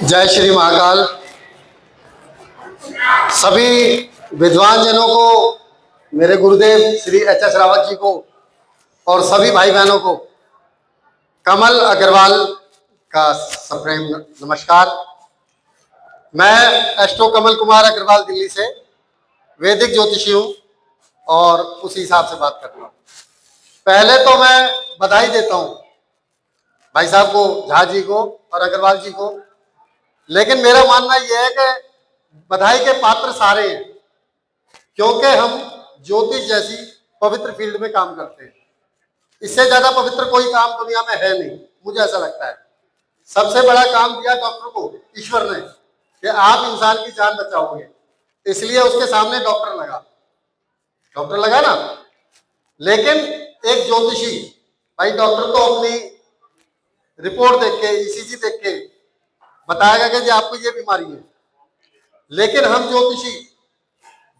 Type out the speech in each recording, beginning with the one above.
जय श्री महाकाल। सभी विद्वान जनों को, मेरे गुरुदेव श्री एच.एस. रावत जी को और सभी भाई बहनों को कमल अग्रवाल का सप्रेम नमस्कार। मैं एस्ट्रो कमल कुमार अग्रवाल दिल्ली से वैदिक ज्योतिषी हूँ और उसी हिसाब से बात करता हूँ। पहले तो मैं बधाई देता हूँ भाई साहब को, झा जी को और अग्रवाल जी को, लेकिन मेरा मानना यह है कि बधाई के पात्र सारे हैं, क्योंकि हम ज्योतिष जैसी पवित्र फील्ड में काम करते हैं। इससे ज्यादा पवित्र कोई काम दुनिया में है नहीं, मुझे ऐसा लगता है। सबसे बड़ा काम दिया डॉक्टर को ईश्वर ने कि आप इंसान की जान बचाओगे, इसलिए उसके सामने डॉक्टर लगा ना। लेकिन एक ज्योतिषी, भाई डॉक्टर तो अपनी रिपोर्ट देख के, ईसीजी देख के बताएगा कि जी आपको ये बीमारी है, लेकिन हम ज्योतिषी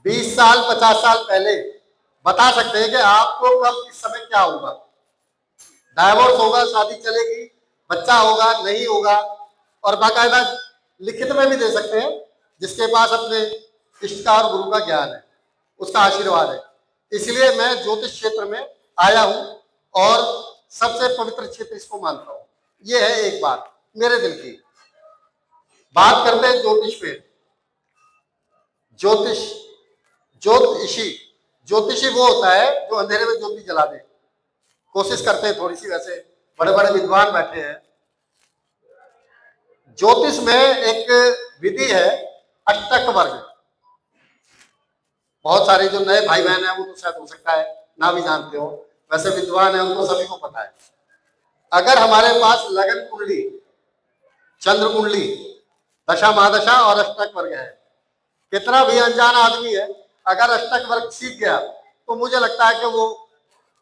20 साल 50 साल पहले बता सकते हैं कि आपको कब किस समय क्या होगा। डाइवोर्स होगा, शादी चलेगी, बच्चा होगा, नहीं होगा, और बाकायदा लिखित में भी दे सकते हैं। जिसके पास अपने इष्ट का और गुरु का ज्ञान है, उसका आशीर्वाद है। इसलिए मैं ज्योतिष क्षेत्र में आया हूं और सबसे पवित्र क्षेत्र इसको मानता हूं। ये है एक बात मेरे दिल की। बात करते हैं ज्योतिष पे। ज्योतिषी वो होता है जो अंधेरे में ज्योति जला दे। कोशिश करते हैं थोड़ी सी, वैसे बड़े बड़े विद्वान बैठे हैं। ज्योतिष में एक विधि है अष्टक वर्ग। बहुत सारे जो नए भाई बहन हैं वो तो शायद हो सकता है ना भी जानते हो, वैसे विद्वान है उनको सभी को पता है। अगर हमारे पास लगन कुंडली, चंद्र कुंडली, दशा महादशा और अष्टक वर्ग है, कितना भी अनजान आदमी है अगर अष्टक वर्ग सीख गया तो मुझे लगता है कि वो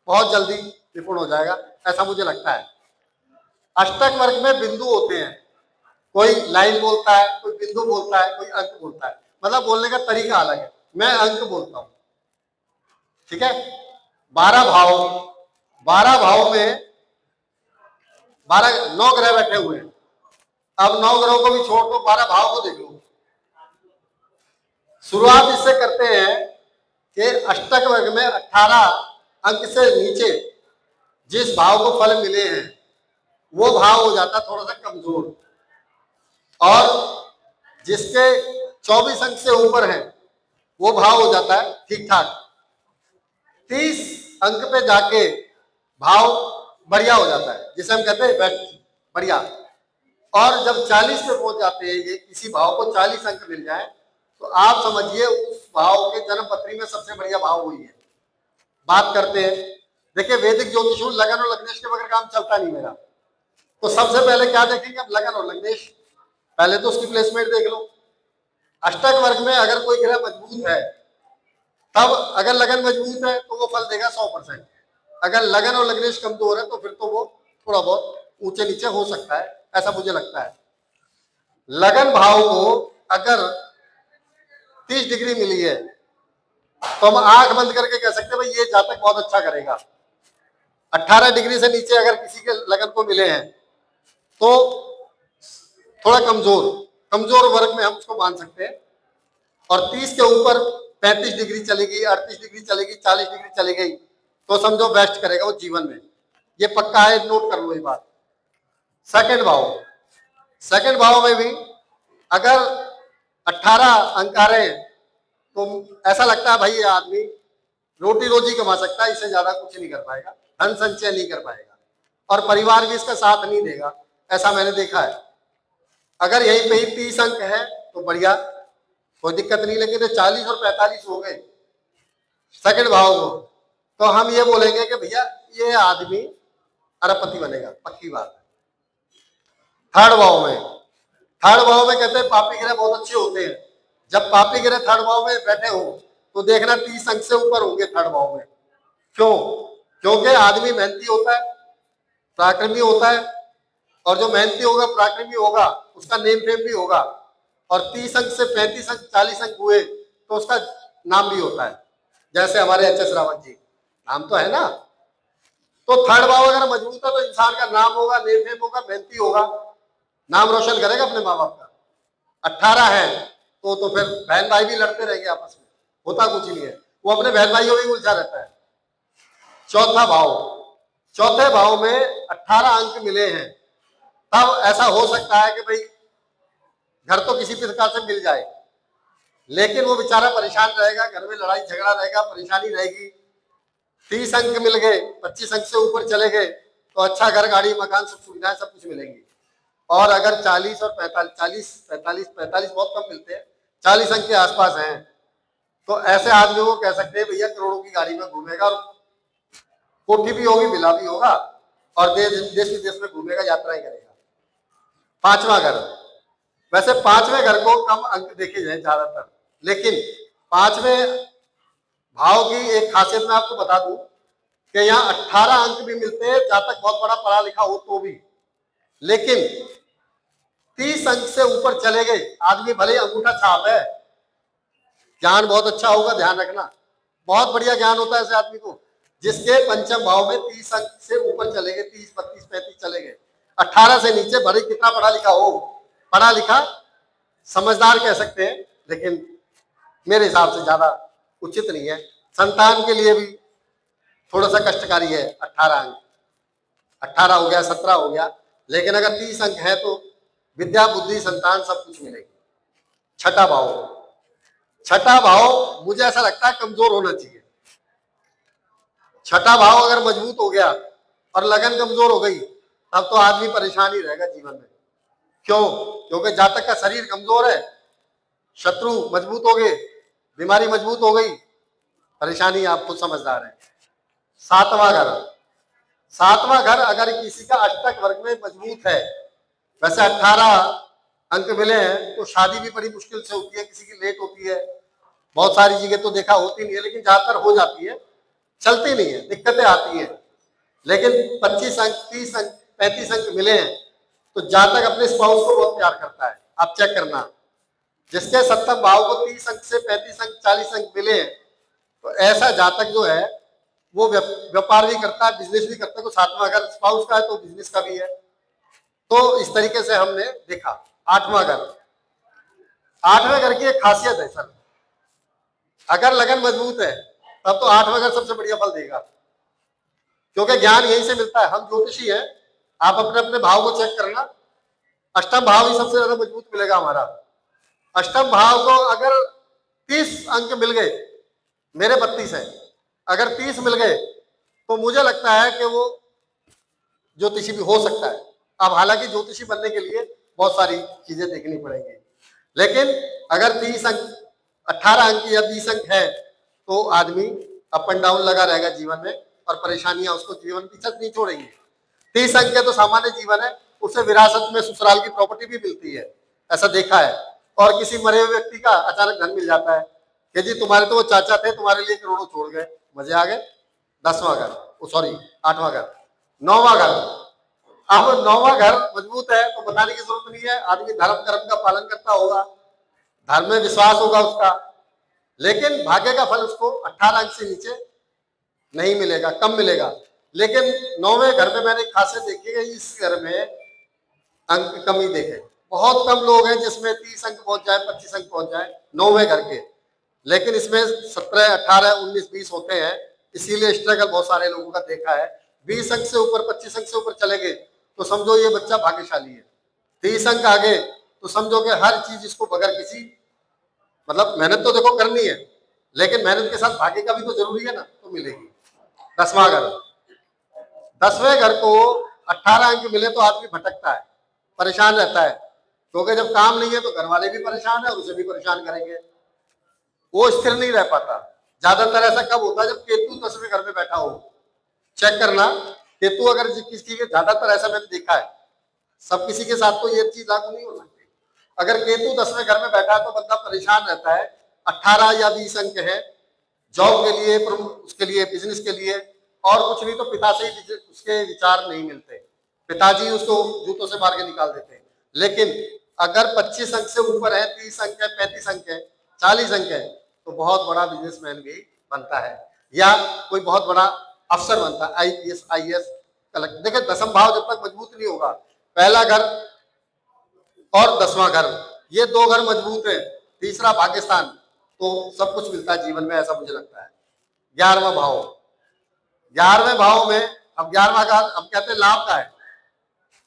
बहुत जल्दी निपुण हो जाएगा, ऐसा मुझे लगता है। अष्टक वर्ग में बिंदु होते हैं, कोई लाइन बोलता है, कोई बिंदु बोलता है, कोई अंक बोलता है, मतलब बोलने का तरीका अलग है। मैं अंक बोलता हूं, ठीक है। 12 भाव में 9 ग्रह बैठे हुए हैं। अब 9 ग्रहों को भी छोड़ दो, 12 भाव को देख लो। शुरुआत इससे करते हैं कि अष्टक वर्ग में 18 अंक से नीचे जिस भाव को फल मिले हैं वो भाव हो जाता है थोड़ा सा कमजोर, और जिसके 24 अंक से ऊपर है वो भाव हो जाता है ठीक ठाक। 30 अंक पे जाके भाव बढ़िया हो जाता है, जिसे हम कहते हैं बेस्ट, बढ़िया। और जब 40 पे पहुंच जाते हैं, ये किसी भाव को 40 अंक मिल जाए तो आप समझिए उस भाव के जन्म पत्री में सबसे बढ़िया भाव हुई है। बात करते हैं, देखिए वैदिक ज्योतिष लगन और लग्नेश के बगैर काम चलता नहीं मेरा। तो सबसे पहले क्या देखेंगे, अब लगन और लग्नेश। पहले तो उसकी प्लेसमेंट देख लो। अष्टक वर्ग में अगर कोई ग्रह मजबूत है, तब अगर लगन मजबूत है तो वो फल देगा 100%। अगर लगन और लग्नेश कमजोर है तो फिर तो वो थोड़ा बहुत ऊंचे नीचे हो सकता है, ऐसा मुझे लगता है। लगन भाव को अगर 30 डिग्री मिली है तो हम आंख बंद करके कह सकते हैं भाई ये जातक बहुत अच्छा करेगा। 18 डिग्री से नीचे अगर किसी के लगन को मिले हैं तो थोड़ा कमजोर वर्ग में हम उसको मान सकते हैं। और 30 के ऊपर 35 डिग्री चलेगी, 38 डिग्री चलेगी, 40 डिग्री चली गई तो समझो बेस्ट करेगा वो जीवन में। ये पक्का है, नोट कर लो ये बात। सेकंड भाव में भी अगर 18 अंक आ रहे हैं तो ऐसा लगता है भाई ये आदमी रोटी रोजी कमा सकता है, इससे ज्यादा कुछ नहीं कर पाएगा, धन संचय नहीं कर पाएगा और परिवार भी इसका साथ नहीं देगा, ऐसा मैंने देखा है। अगर यहीं पे ही 30 अंक है तो बढ़िया, कोई दिक्कत नहीं। लेकिन 40 और 45 हो गए सेकंड भाव को, तो हम ये बोलेंगे कि भैया ये आदमी अरबपति बनेगा, पक्की बात है। थर्ड भाव में कहते हैं पापी ग्रह बहुत अच्छे होते हैं। जब पापी ग्रह थर्ड भाव में बैठे हो तो देखना 30 अंक से ऊपर होंगे थर्ड भाव में। क्यों? क्योंकि आदमी मेहनती होता है, पराक्रमी होता है, और जो मेहनती होगा पराक्रमी होगा उसका नेम फेम भी होगा। और 30 अंक से 35 अंक 40 अंक हुए तो उसका नाम भी होता है, जैसे हमारे एच.एस. रावत जी, नाम तो है ना। तो थर्ड भाव अगर मजबूत है तो इंसान का नाम होगा, नेम फेम होगा, मेहनती होगा, नाम रोशन करेगा अपने माँ बाप का। 18 है तो फिर बहन भाई भी लड़ते रहेंगे आपस में, होता कुछ नहीं है, वो अपने बहन भाइयों में ही उलझा रहता है। चौथा भाव, चौथे भाव में 18 अंक मिले हैं, तब ऐसा हो सकता है कि भाई घर तो किसी प्रकार से मिल जाए, लेकिन वो बेचारा परेशान रहेगा, घर में लड़ाई झगड़ा रहेगा, परेशानी रहेगी। 30 अंक मिल गए, 25 अंक से ऊपर चले गए तो अच्छा घर, गाड़ी, मकान, सुख सुविधाएं सब कुछ मिलेंगी। और अगर 40 और 45 बहुत कम मिलते हैं, 40 अंक के आसपास हैं, तो ऐसे आदमी को कह सकते हैं भैया करोड़ों की गाड़ी में घूमेगा, और कोठी भी होगी, विला भी होगा, और देश विदेश में घूमेगा, यात्राएं करेगा। पांचवा घर, वैसे पांचवें घर को कम अंक देखे जाए ज्यादातर, लेकिन पांचवें भाव की एक खासियत मैं आपको बता दूं कि यहाँ 18 अंक भी मिलते हैं, जहां तक बहुत बड़ा पढ़ा लिखा हो तो भी, लेकिन 30 अंक से ऊपर चले गए आदमी, भले अंगूठा छाप है, ज्ञान बहुत अच्छा होगा, ध्यान रखना, बहुत बढ़िया ज्ञान होता है ऐसे आदमी को, जिसके पंचम भाव में 30 अंक से ऊपर चले गए, 30, 32, 35 चले गए। 18 से नीचे भले कितना पढ़ा लिखा हो, पढ़ा लिखा समझदार कह सकते हैं, लेकिन मेरे हिसाब से ज्यादा उचित नहीं है। संतान के लिए भी थोड़ा सा कष्टकारी है 18 अंक, 18 हो गया, 17 हो गया, लेकिन अगर 30 अंक है तो विद्या, बुद्धि, संतान सब कुछ मिलेगी। छठा भाव, छठा भाव मुझे ऐसा लगता है कमजोर होना चाहिए। छठा भाव अगर मजबूत हो गया और लगन कमजोर हो गई, तब तो आदमी परेशान ही रहेगा जीवन में। क्यों? क्योंकि जातक का शरीर कमजोर है, शत्रु मजबूत हो गए, बीमारी मजबूत हो गई, परेशानी, आप खुद समझदार हैं। सातवां घर, सातवां घर अगर किसी का अष्टक वर्ग में मजबूत है, वैसे 18 अंक मिले हैं तो शादी भी बड़ी मुश्किल से होती है, किसी की लेट होती है, बहुत सारी जगह तो देखा होती नहीं है, लेकिन ज्यादातर हो जाती है, चलती नहीं है, दिक्कतें आती हैं। लेकिन 25 अंक, 30 अंक, 35 अंक मिले हैं तो जातक अपने स्पाउस को बहुत प्यार करता है। आप चेक करना, जिसके सप्तम भाव को 30 अंक से 35 अंक, 40 अंक मिले हैं, तो ऐसा जातक जो है वो व्यापार भी करता है, बिजनेस भी करता है। तो सातवां घर स्पाउस का है तो बिजनेस का भी है। तो इस तरीके से हमने देखा। आठवां घर, आठवें घर की एक खासियत है सर, अगर लगन मजबूत है तब तो आठवां घर सबसे बढ़िया फल देगा, क्योंकि ज्ञान यहीं से मिलता है। हम ज्योतिषी हैं, आप अपने अपने भाव को चेक करना, अष्टम भाव ही सबसे ज्यादा मजबूत मिलेगा हमारा। अष्टम भाव को अगर 30 अंक मिल गए, मेरे 32 है, अगर 30 मिल गए तो मुझे लगता है कि वो ज्योतिषी भी हो सकता है। अब हालांकि ज्योतिषी बनने के लिए बहुत सारी चीजें देखनी पड़ेंगी, लेकिन अगर 30 अंक, 18 अंक या 20 अंक है तो आदमी अप एंड डाउन लगा रहेगा जीवन में, और परेशानियां उसको जीवन पीछे नहीं छोड़ेंगी। 30 अंक के तो सामान्य जीवन है, उसे विरासत में ससुराल की प्रॉपर्टी भी मिलती है, ऐसा देखा है। और किसी मरे हुए व्यक्ति का अचानक धन मिल जाता है कि जी तुम्हारे तो वो चाचा थे, तुम्हारे लिए करोड़ों छोड़ गए, मजे आ गए। 10वां घर, सॉरी 8वां घर, 9वां घर। अब 9वां घर मजबूत है तो बताने की जरूरत नहीं है, आदमी धर्म कर्म का पालन करता होगा, धर्म में विश्वास होगा उसका, लेकिन भाग्य का फल उसको 18 अंक से नीचे नहीं मिलेगा, कम मिलेगा। लेकिन 9वें घर में मैंने खासियत देखी है, इस घर में अंक कम ही देखे, बहुत कम लोग हैं जिसमें 30 अंक पहुंच जाए, 25 अंक पहुंच जाए 9वें घर के, लेकिन इसमें 17, 18, 19, 20 होते हैं, इसीलिए स्ट्रगल बहुत सारे लोगों का देखा है। 20 अंक से ऊपर, 25 अंक से ऊपर चले गए तो समझो ये बच्चा भाग्यशाली है। 30 अंक आगे तो समझो कि हर चीज इसको बगैर किसी, मतलब मेहनत तो देखो करनी है, लेकिन मेहनत के साथ भाग्य का भी तो जरूरी है ना, तो मिलेगी। 10वां घर, 10वें घर को 18 अंक मिले तो आदमी भटकता है, परेशान रहता है, क्योंकि जब काम नहीं है तो घर वाले भी परेशान है और उसे भी परेशान करेंगे, वो स्थिर नहीं रह पाता। ज्यादातर ऐसा कब होता है? जब केतु 10वें घर में बैठा हो। चेक करना, केतु अगर किसी के, ज्यादातर ऐसा मैंने देखा है, सब किसी के साथ तो ये चीज लागू नहीं हो सकती। अगर केतु 10वें घर में बैठा है तो बंदा परेशान रहता है। 18 या 20 अंक है, जॉब के लिए, उसके लिए, बिजनेस के लिए, और कुछ नहीं तो पिता से ही उसके विचार नहीं मिलते, पिताजी उसको जूतों से मार के निकाल देते हैं। लेकिन अगर 25 अंक से ऊपर है, 30 अंक है, 35 अंक है, 40 अंक है, तो बहुत बड़ा बिजनेसमैन भी बनता है, या कोई बहुत बड़ा अफसर बनता है, IPS, IAS कलेक्टर। देखिए 10वां भाव जब तक मजबूत नहीं होगा, पहला घर और 10वां घर ये दो घर मजबूत है, तीसरा पाकिस्तान, तो सब कुछ मिलता है जीवन में, ऐसा मुझे लगता है। 11वां भाव, 11वें भाव में, अब 11वां का अब कहते हैं लाभ का है,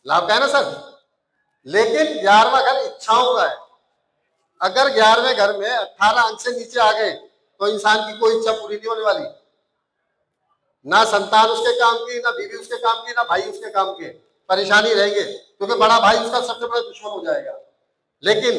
लाभ का है ना सर, लेकिन 11वां घर इच्छाओं का है। अगर 11वें घर में 18 अंक से नीचे आ गए तो इंसान की कोई इच्छा पूरी नहीं होने वाली, ना संतान उसके काम की, ना बीवी उसके काम की, ना भाई उसके काम के, परेशानी रहेंगे, क्योंकि बड़ा भाई उसका सबसे बड़ा दुश्मन हो जाएगा। लेकिन